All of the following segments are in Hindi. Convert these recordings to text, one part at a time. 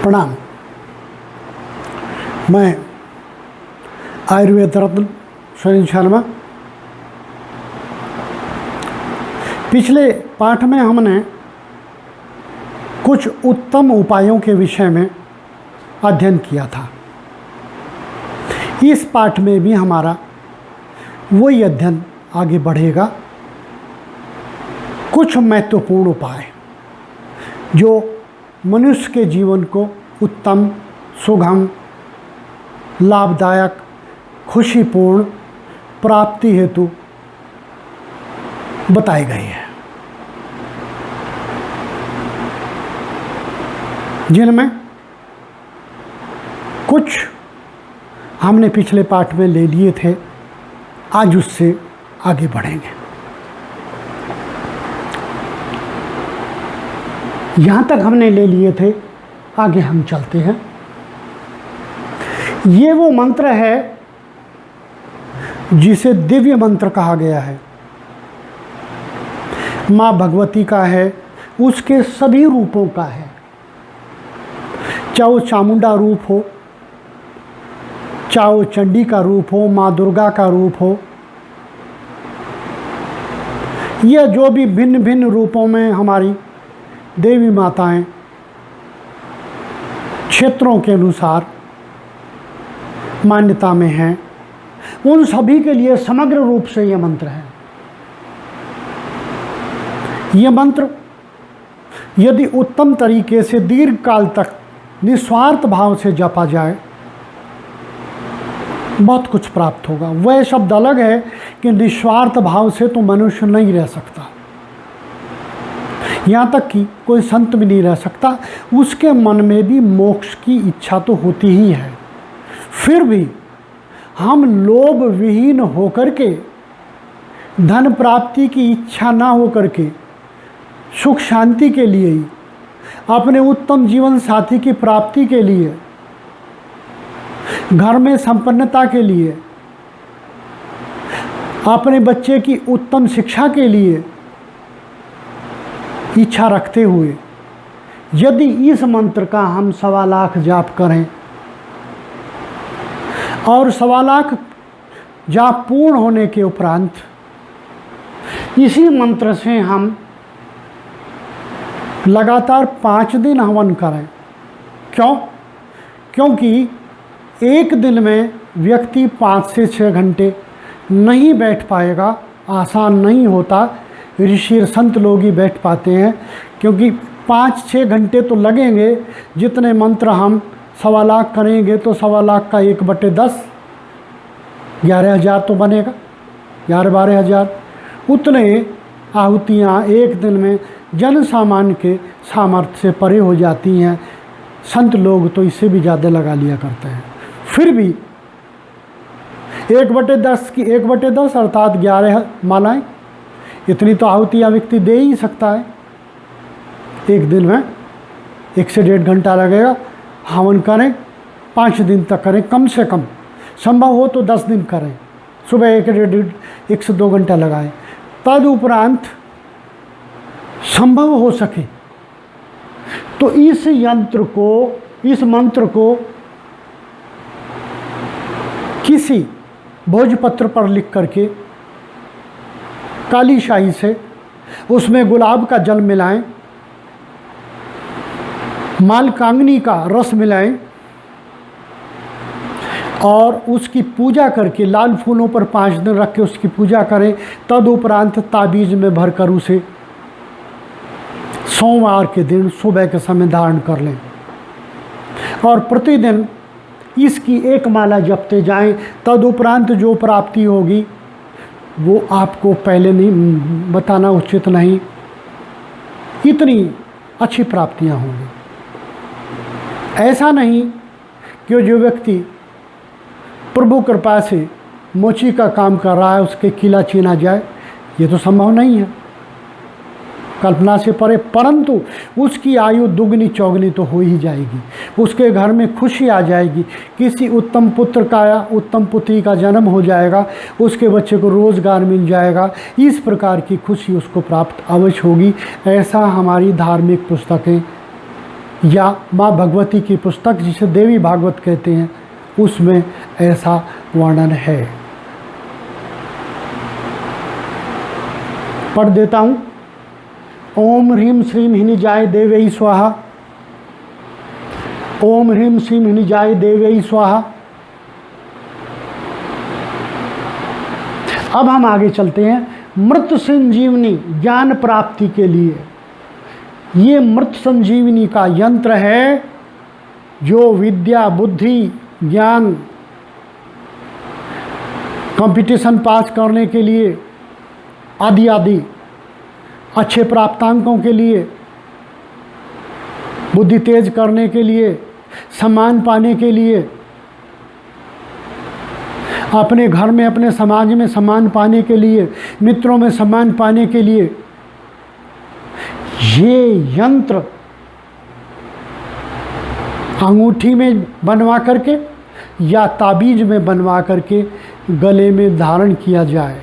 प्रणाम। मैं आयुर्वेद रत्न सुनील शर्मा। पिछले पाठ में हमने कुछ उत्तम उपायों के विषय में अध्ययन किया था। इस पाठ में भी हमारा वही अध्ययन आगे बढ़ेगा। कुछ महत्वपूर्ण उपाय जो मनुष्य के जीवन को उत्तम, सुगम, लाभदायक, खुशीपूर्ण प्राप्ति हेतु बताए गए हैं, जिनमें कुछ हमने पिछले पाठ में ले लिए थे। आज उससे आगे बढ़ेंगे। यहाँ तक हमने ले लिए थे, आगे हम चलते हैं। ये वो मंत्र है जिसे दिव्य मंत्र कहा गया है। माँ भगवती का है, उसके सभी रूपों का है, चाहे वो चामुंडा रूप हो, चाहे वो चंडी का रूप हो, माँ दुर्गा का रूप हो, यह जो भी भिन्न भिन्न रूपों में हमारी देवी माताएं क्षेत्रों के अनुसार मान्यता में हैं, उन सभी के लिए समग्र रूप से यह मंत्र है। यह मंत्र यदि उत्तम तरीके से दीर्घ काल तक निस्वार्थ भाव से जपा जाए, बहुत कुछ प्राप्त होगा। वह शब्द अलग है कि निस्वार्थ भाव से तो मनुष्य नहीं रह सकता, यहाँ तक कि कोई संत भी नहीं रह सकता। उसके मन में भी मोक्ष की इच्छा तो होती ही है। फिर भी हम लोभ विहीन होकर के, धन प्राप्ति की इच्छा ना होकर के, सुख शांति के लिए ही, अपने उत्तम जीवन साथी की प्राप्ति के लिए, घर में संपन्नता के लिए, अपने बच्चे की उत्तम शिक्षा के लिए इच्छा रखते हुए यदि इस मंत्र का हम 1.25 लाख जाप करें और 1.25 लाख जाप पूर्ण होने के उपरांत इसी मंत्र से हम लगातार 5 दिन हवन करें। क्यों? क्योंकि एक दिन में व्यक्ति 5 से 6 घंटे नहीं बैठ पाएगा, आसान नहीं होता। ऋषि संत लोग ही बैठ पाते हैं, क्योंकि 5-6 घंटे तो लगेंगे। जितने मंत्र हम 1.25 लाख करेंगे तो 1.25 लाख का 1/10 11,000 तो बनेगा, 11-12 हज़ार। उतने आहुतियाँ एक दिन में जन सामान्य के सामर्थ्य से परे हो जाती हैं। संत लोग तो इससे भी ज़्यादा लगा लिया करते हैं। फिर भी 1/10 की 1/10 अर्थात 11 मालाएँ, इतनी तो आहुतियाँ व्यक्ति दे ही सकता है। एक दिन में 1 से 1.5 घंटा लगेगा। हवन करें, 5 दिन तक करें कम से कम, संभव हो तो 10 दिन करें, सुबह 1 से 2 घंटा लगाएं। तदुपरांत संभव हो सके तो इस मंत्र को किसी भोजपत्र पर लिख करके काली शाही से उसमें गुलाब का जल मिलाएं, मालकांगनी का रस मिलाएं और उसकी पूजा करके लाल फूलों पर 5 दिन रख के उसकी पूजा करें। तदुपरांत ताबीज में भरकर उसे सोमवार के दिन सुबह के समय धारण कर लें और प्रतिदिन इसकी 1 माला जपते जाएं। तदुपरांत जो प्राप्ति होगी वो आपको पहले नहीं बताना उचित नहीं, इतनी अच्छी प्राप्तियां होंगी। ऐसा नहीं कि जो व्यक्ति प्रभु कृपा से मोची का काम कर रहा है उसके किला छीना जाए, ये तो संभव नहीं है, कल्पना से परे। परंतु उसकी आयु दुगनी चौगनी तो हो ही जाएगी, उसके घर में खुशी आ जाएगी, किसी उत्तम पुत्र का या उत्तम पुत्री का जन्म हो जाएगा, उसके बच्चे को रोज़गार मिल जाएगा। इस प्रकार की खुशी उसको प्राप्त अवश्य होगी। ऐसा हमारी धार्मिक पुस्तकें या माँ भगवती की पुस्तक जिसे देवी भागवत कहते हैं उसमें ऐसा वर्णन है। पढ़ देता हूँ। ओम ह्रीं श्रीं हिनिजाय देवै स्वाहा। ओम ह्रीं श्रीं हिनिजाय देवै स्वाहा। अब हम आगे चलते हैं। मृत संजीवनी ज्ञान प्राप्ति के लिए, ये मृत संजीवनी का यंत्र है जो विद्या, बुद्धि, ज्ञान, कंपटीशन पास करने के लिए आदि आदि, अच्छे प्राप्तांकों के लिए, बुद्धि तेज करने के लिए, सम्मान पाने के लिए, अपने घर में, अपने समाज में सम्मान पाने के लिए, मित्रों में सम्मान पाने के लिए, ये यंत्र अंगूठी में बनवा करके या ताबीज में बनवा करके गले में धारण किया जाए।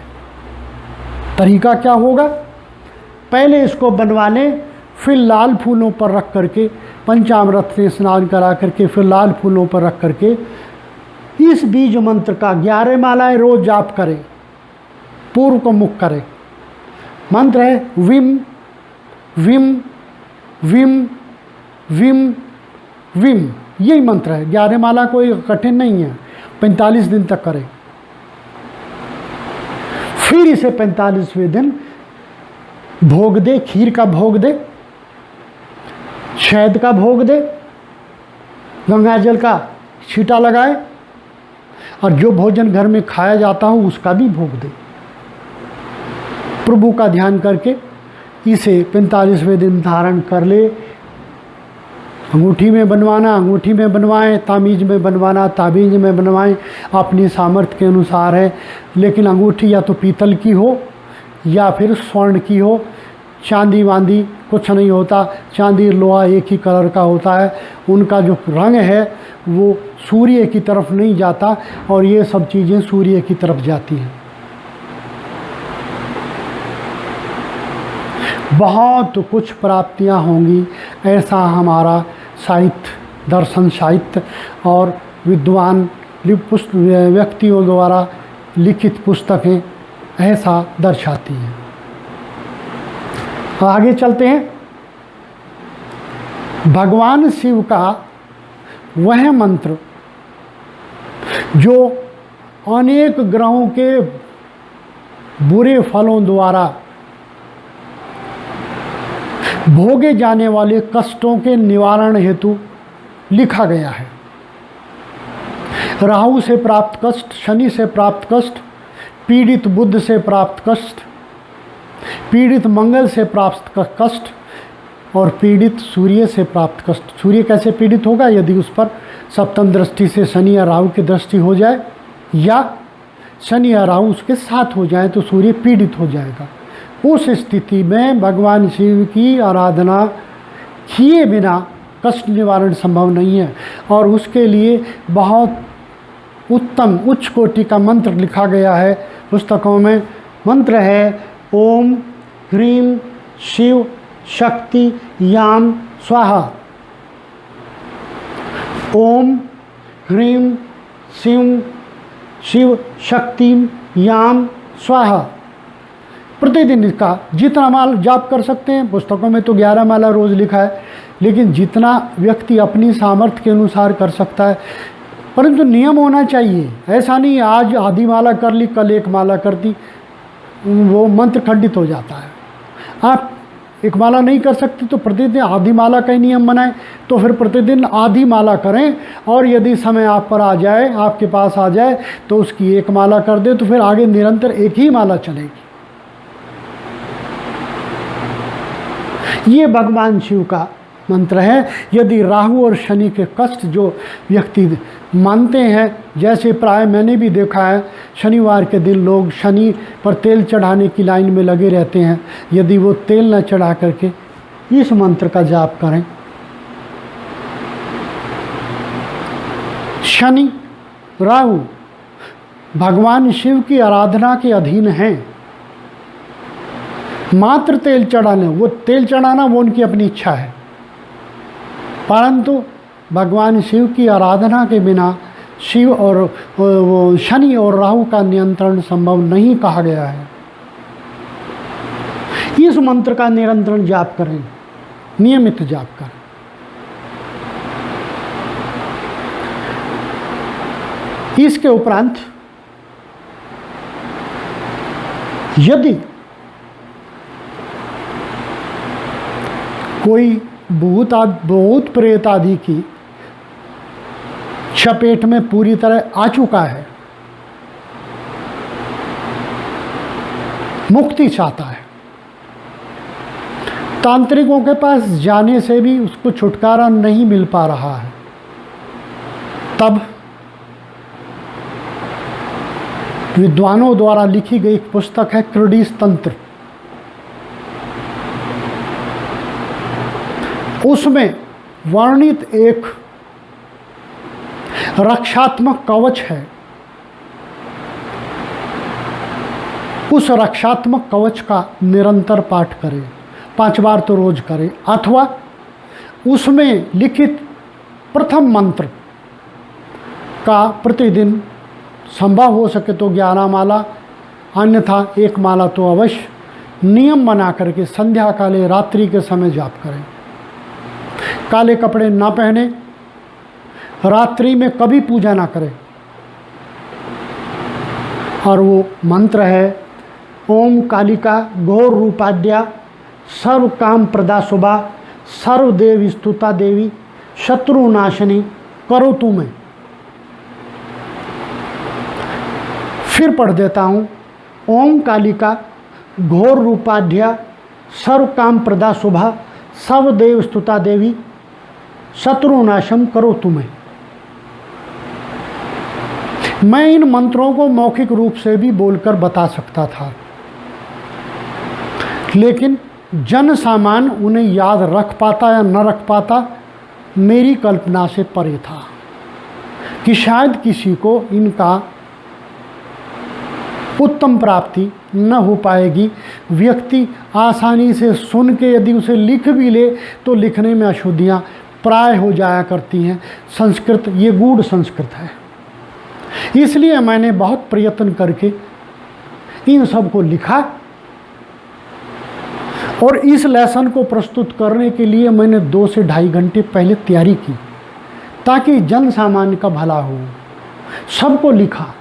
तरीका क्या होगा? पहले इसको बनवा लें, फिर लाल फूलों पर रख करके, पंचामृत से स्नान करा करके, फिर लाल फूलों पर रख करके इस बीज मंत्र का 11 मालाएं रोज जाप करें, पूर्व को मुख करें। मंत्र है Vim Vim Vim Vim Vim, यही मंत्र है। 11 माला कोई कठिन नहीं है, 45 दिन तक करें। फिर इसे 45वें दिन भोग दे, खीर का भोग दे, शहद का भोग दे, गंगा जल का छींटा लगाए और जो भोजन घर में खाया जाता हो उसका भी भोग दे। प्रभु का ध्यान करके इसे 45वें दिन धारण कर ले। अंगूठी में बनवाना, अंगूठी में बनवाएं, तामीज में बनवाना, ताबीज में बनवाएं, अपनी सामर्थ्य के अनुसार है। लेकिन अंगूठी या तो पीतल की हो या फिर स्वर्ण की हो। चांदी वांदी कुछ नहीं होता, चांदी लोहा एक ही कलर का होता है। उनका जो रंग है वो सूर्य की तरफ नहीं जाता और ये सब चीज़ें सूर्य की तरफ जाती हैं। बहुत कुछ प्राप्तियां होंगी, ऐसा हमारा साहित्य, दर्शन साहित्य और विद्वान व्यक्तियों द्वारा लिखित पुस्तकें ऐसा दर्शाती हैं। आगे चलते हैं। भगवान शिव का वह मंत्र जो अनेक ग्रहों के बुरे फलों द्वारा भोगे जाने वाले कष्टों के निवारण हेतु लिखा गया है। राहु से प्राप्त कष्ट, शनि से प्राप्त कष्ट, पीड़ित बुध से प्राप्त कष्ट, पीड़ित मंगल से प्राप्त कष्ट और पीड़ित सूर्य से प्राप्त कष्ट। सूर्य कैसे पीड़ित होगा? यदि उस पर सप्तम दृष्टि से शनि या राहु की दृष्टि हो जाए या शनि या राहु उसके साथ हो जाए तो सूर्य पीड़ित हो जाएगा। उस स्थिति में भगवान शिव की आराधना किए बिना कष्ट निवारण संभव नहीं है और उसके लिए बहुत उत्तम उच्च कोटि का मंत्र लिखा गया है पुस्तकों में। मंत्र है ओम ह्रीं शिव शक्ति याम स्वाहा। ओम ह्रीं शिव शिव शक्ति याम स्वाहा। प्रतिदिन इसका जितना माल जाप कर सकते हैं, पुस्तकों में तो 11 माला रोज़ लिखा है, लेकिन जितना व्यक्ति अपनी सामर्थ्य के अनुसार कर सकता है, परंतु नियम होना चाहिए। ऐसा नहीं आज आधी माला कर ली, कल एक माला कर दी, वो मंत्र खंडित हो जाता है। आप एक माला नहीं कर सकते तो प्रतिदिन आधी माला का ही नियम बनाएं, तो फिर प्रतिदिन आधी माला करें और यदि समय आप पर आ जाए, आपके पास आ जाए तो उसकी एक माला कर दे, तो फिर आगे निरंतर एक ही माला चलेगी। ये भगवान शिव का मंत्र है। यदि राहु और शनि के कष्ट जो व्यक्ति मानते हैं, जैसे प्राय मैंने भी देखा है, शनिवार के दिन लोग शनि पर तेल चढ़ाने की लाइन में लगे रहते हैं। यदि वो तेल न चढ़ा करके इस मंत्र का जाप करें, शनि राहु भगवान शिव की आराधना के अधीन हैं। मात्र तेल चढ़ाने, वो तेल चढ़ाना वो उनकी अपनी इच्छा है। परंतु भगवान शिव की आराधना के बिना शिव और वो शनि और राहु का नियंत्रण संभव नहीं कहा गया है। इस मंत्र का निरंतर जाप करें, नियमित जाप करें। इसके उपरांत यदि कोई भूत प्रेत आदि की चपेट में पूरी तरह आ चुका है, मुक्ति चाहता है, तांत्रिकों के पास जाने से भी उसको छुटकारा नहीं मिल पा रहा है, तब विद्वानों द्वारा लिखी गई एक पुस्तक है क्रोडीस तंत्र। उसमें वर्णित एक रक्षात्मक कवच है। उस रक्षात्मक कवच का निरंतर पाठ करें, 5 बार तो रोज करें, अथवा उसमें लिखित प्रथम मंत्र का प्रतिदिन संभव हो सके तो 11 माला, अन्यथा 1 माला तो अवश्य नियम बना करके संध्या काले रात्रि के समय जाप करें। काले कपड़े ना पहने, रात्रि में कभी पूजा ना करें। और वो मंत्र है ओम कालिका घोर रूपाद्या सर्व काम प्रदा शुभा सर्वदेव स्तुता देवी शत्रु नाशनी करो तुम्हें। फिर पढ़ देता हूँ। ओम कालिका घोर रूपाध्या सर्व काम प्रदा शुभा सर्वदेव स्तुता देवी शत्रुनाशम करो तुम्हें। मैं इन मंत्रों को मौखिक रूप से भी बोलकर बता सकता था, लेकिन जन सामान्य उन्हें याद रख पाता या न रख पाता मेरी कल्पना से परे था कि शायद किसी को इनका उत्तम प्राप्ति न हो पाएगी। व्यक्ति आसानी से सुन के यदि उसे लिख भी ले तो लिखने में अशुद्धियाँ प्राय हो जाया करती हैं। संस्कृत ये गूढ़ संस्कृत है, इसलिए मैंने बहुत प्रयत्न करके इन सब को लिखा और इस लेसन को प्रस्तुत करने के लिए मैंने 2 से ढाई घंटे पहले तैयारी की ताकि जन सामान्य का भला हो। सबको लिखा।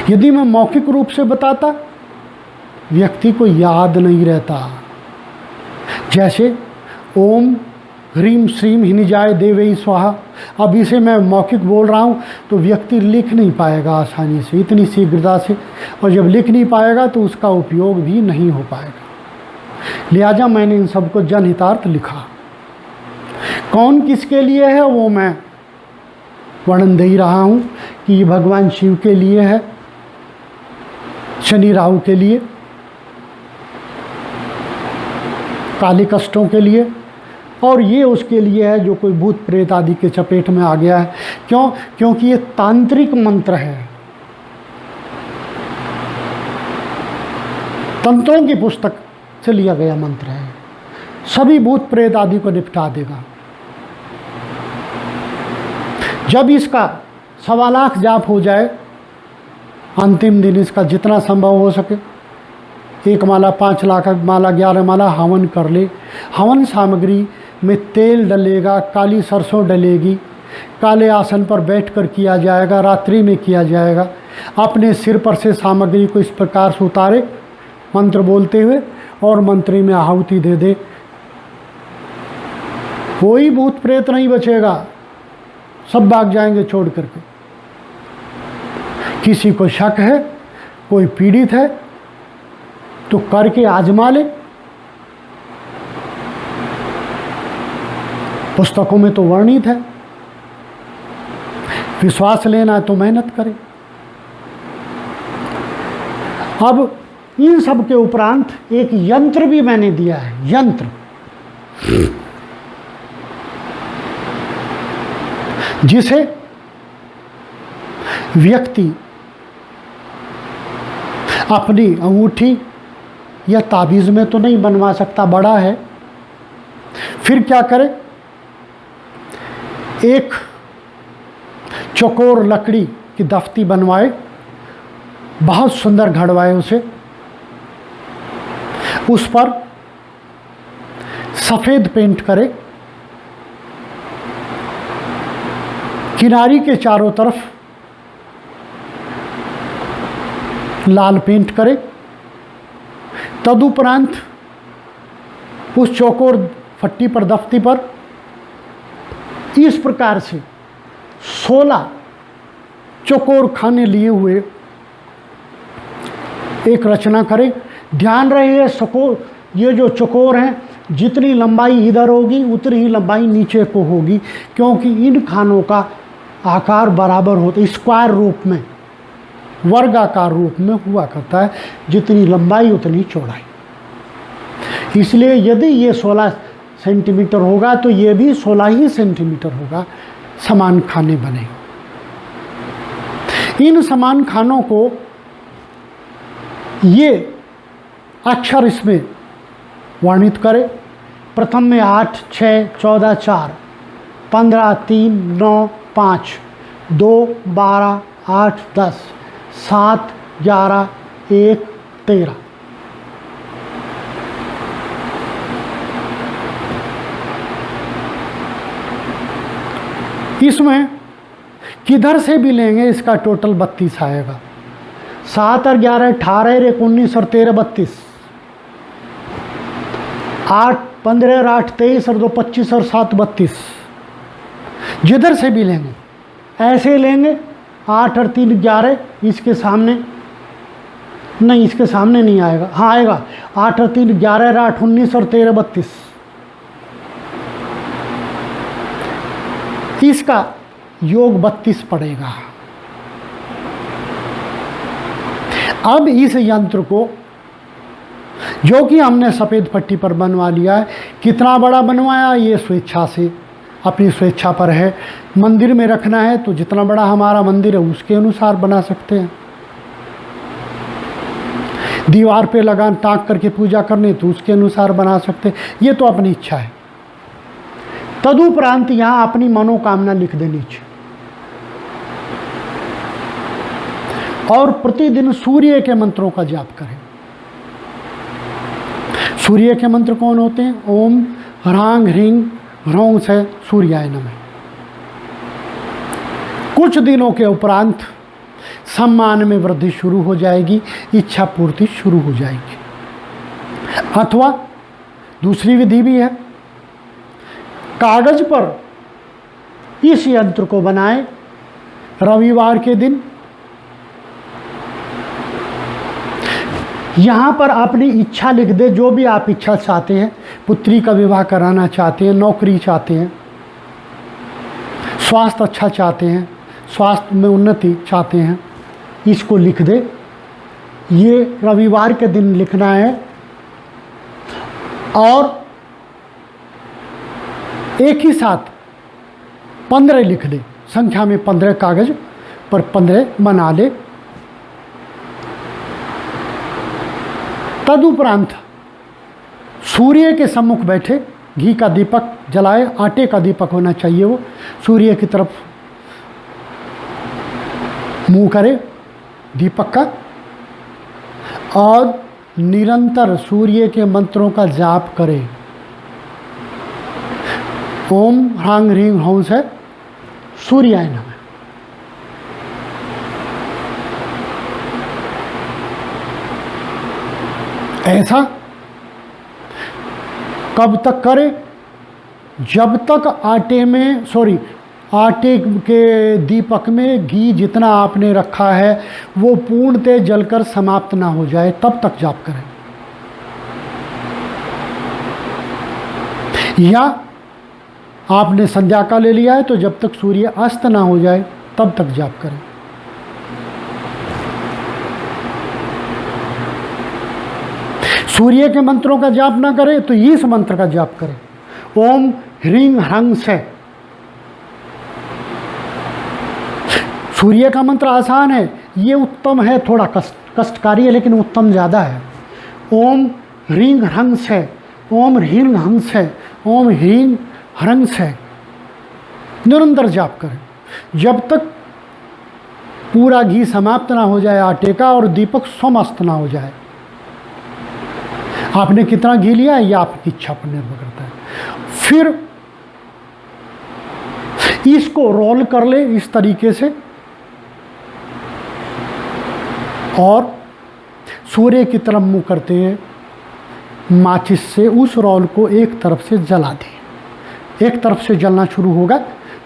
यदि मैं मौखिक रूप से बताता व्यक्ति को याद नहीं रहता। जैसे ओम ह्रीम श्रीम हिनिजाय देवे स्वाहा, अब इसे मैं मौखिक बोल रहा हूँ तो व्यक्ति लिख नहीं पाएगा आसानी से, इतनी शीघ्रता से, और जब लिख नहीं पाएगा तो उसका उपयोग भी नहीं हो पाएगा। लिहाजा मैंने इन सबको जनहितार्थ लिखा। कौन किसके लिए है वो मैं वर्णन दे ही रहा हूँ कि ये भगवान शिव के लिए है, शनि राहु के लिए, काले कष्टों के लिए, और ये उसके लिए है जो कोई भूत प्रेत आदि के चपेट में आ गया है। क्यों? क्योंकि ये तांत्रिक मंत्र है, तंत्रों की पुस्तक से लिया गया मंत्र है। सभी भूत प्रेत आदि को निपटा देगा। जब इसका 1.25 लाख जाप हो जाए, अंतिम दिन इसका जितना संभव हो सके 1 माला, 5 लाख माला, 11 माला हवन कर ले। हवन सामग्री में तेल डलेगा, काली सरसों डलेगी, काले आसन पर बैठकर किया जाएगा, रात्रि में किया जाएगा। अपने सिर पर से सामग्री को इस प्रकार से उतारे मंत्र बोलते हुए और मंत्री में आहुति दे दे। कोई भूत प्रेत नहीं बचेगा, सब भाग जाएंगे छोड़ करके। किसी को शक है, कोई पीड़ित है तो करके आजमा ले। पुस्तकों में तो वर्णित है, विश्वास लेना है तो मेहनत करें। अब इन सब के उपरांत एक यंत्र भी मैंने दिया है। यंत्र जिसे व्यक्ति अपनी अंगूठी यह ताबीज़ में तो नहीं बनवा सकता, बड़ा है। फिर क्या करे, एक चौकोर लकड़ी की दफ्ती बनवाए, बहुत सुंदर घड़वाए उसे, उस पर सफ़ेद पेंट करे, किनारी के चारों तरफ लाल पेंट करे। तदुपरांत उस चौकोर फट्टी पर, दफ्ती पर इस प्रकार से 16 चौकोर खाने लिए हुए एक रचना करे। ध्यान रहे ये जो चौकोर हैं, जितनी लंबाई इधर होगी उतनी ही लंबाई नीचे को होगी, क्योंकि इन खानों का आकार बराबर होता है, स्क्वायर रूप में, वर्गाकार रूप में हुआ करता है, जितनी लंबाई उतनी चौड़ाई। इसलिए यदि ये 16 सेंटीमीटर होगा तो ये भी 16 ही सेंटीमीटर होगा। समान खाने बने। इन समान खानों को ये अक्षर इसमें वर्णित करे। प्रथम में 8, 6, 14, 4, 15, 3, 9, 5, 2, 12, 8, 10, 7, 11, 1, 13। इसमें किधर से भी लेंगे इसका टोटल 32 आएगा। 7 और 11 18 और 19 और 13 32, 8 15 और 8 23 और 2 25 और 7 32। जिधर से भी लेंगे ऐसे लेंगे। 8 और 3 11, इसके सामने नहीं, इसके सामने नहीं आएगा, हाँ आएगा। 8 और 3 11 और 8 19 और 13 32। इसका योग 32 पड़ेगा। अब इस यंत्र को जो कि हमने सफ़ेद पट्टी पर बनवा लिया है, कितना बड़ा बनवाया ये स्वेच्छा से, अपनी स्वेच्छा पर है। मंदिर में रखना है तो जितना बड़ा हमारा मंदिर है उसके अनुसार बना सकते हैं। दीवार पे लगा टाँक करके पूजा करनी तो उसके अनुसार बना सकते हैं। ये तो अपनी इच्छा है। तदुपरांत यहाँ अपनी मनोकामना लिख दे नीचे। और प्रतिदिन सूर्य के मंत्रों का जाप करें। सूर्य के मंत्र कौन होते हैं? ओम ह्रांग ह्रींग ह्रौं से सूर्याय नमः। कुछ दिनों के उपरांत सम्मान में वृद्धि शुरू हो जाएगी, इच्छा पूर्ति शुरू हो जाएगी। अथवा दूसरी विधि भी है, कागज पर इस यंत्र को बनाएं। रविवार के दिन यहाँ पर अपनी इच्छा लिख दे, जो भी आप इच्छा चाहते हैं। पुत्री का विवाह कराना चाहते हैं, नौकरी चाहते हैं, स्वास्थ्य अच्छा चाहते हैं, स्वास्थ्य में उन्नति चाहते हैं, इसको लिख दे। ये रविवार के दिन लिखना है। और एक ही साथ 15 लिख ले, संख्या में 15 कागज पर 15 बना ले। तदुपरांत सूर्य के सम्मुख बैठे, घी का दीपक जलाए, आटे का दीपक होना चाहिए, वो सूर्य की तरफ मुंह करे दीपक का, और निरंतर सूर्य के मंत्रों का जाप करे। ओम ह्रांग ह्रीं ह्रौं से सूर्याय नमः। ऐसा कब तक करे? जब तक आटे के दीपक में घी जितना आपने रखा है वो पूर्णतः जलकर समाप्त ना हो जाए, तब तक जाप करें। या आपने संध्या का ले लिया है तो जब तक सूर्य अस्त ना हो जाए तब तक जाप करें। सूर्य के मंत्रों का जाप ना करें तो इस मंत्र का जाप करें। ओम ह्रीं ह्रंग से। सूर्य का मंत्र आसान है, ये उत्तम है, थोड़ा कष्टकारी है लेकिन उत्तम ज़्यादा है। ओम ह्रीं ह्रंग से, ओम ह्रीं हंग से, ओम ह्रीं ह्रंग से निरंतर जाप करें जब तक पूरा घी समाप्त ना हो जाए आटे का और दीपक समस्त ना हो जाए। आपने कितना घी लिया है यह आपकी इच्छा पर निर्भर करता है। फिर इसको रोल कर ले इस तरीके से और सूर्य की तरफ मुंह करते हैं माचिस से उस रोल को एक तरफ से जला दें। एक तरफ से जलना शुरू होगा,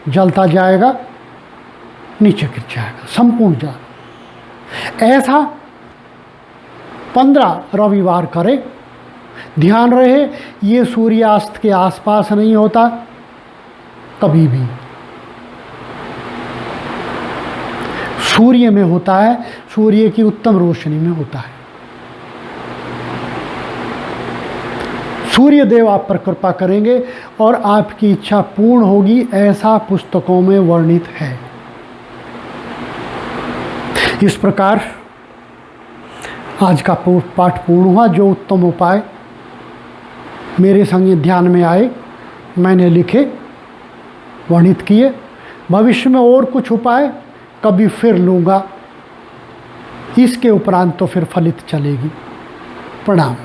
जलता जाएगा, नीचे गिर जाएगा, संपूर्ण जल। ऐसा 15 रविवार करें। ध्यान रहे ये सूर्यास्त के आसपास नहीं होता कभी भी, सूर्य में होता है, सूर्य की उत्तम रोशनी में होता है। सूर्य देव आप पर कृपा करेंगे और आपकी इच्छा पूर्ण होगी, ऐसा पुस्तकों में वर्णित है। इस प्रकार आज का पाठ पूर्ण हुआ। जो उत्तम उपाय मेरे संग ध्यान में आए मैंने लिखे, वर्णित किए। भविष्य में और कुछ उपाय कभी फिर लूँगा, इसके उपरांत तो फिर फलित चलेगी। प्रणाम।